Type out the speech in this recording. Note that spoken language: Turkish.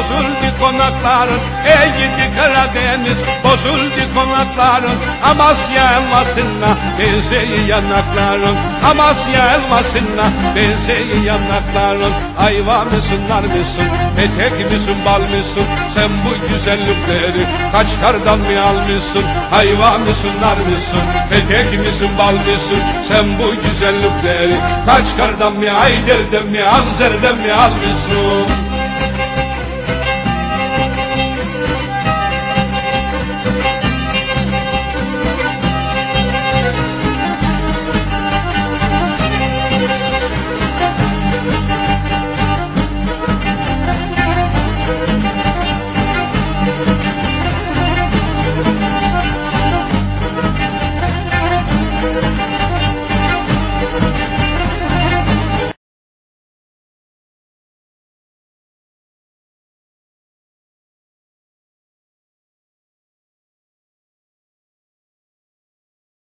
bozuldu konakların. Ey gidi Karadeniz, bozuldu konakların. Amasya elmasına benzeyi yanakların. Amasya elmasına benzeyi yanakların. Ayva mısın, nar mısın, petek misin, bal mısın? Sen bu güzellikleri kaç kardan mı almışsın? Ayva mısın, nar mısın, petek misin, bal mısın? Sen bu güzellikleri kaç kardan mı, Ayder'den mi, Anzer'den mi almışsın?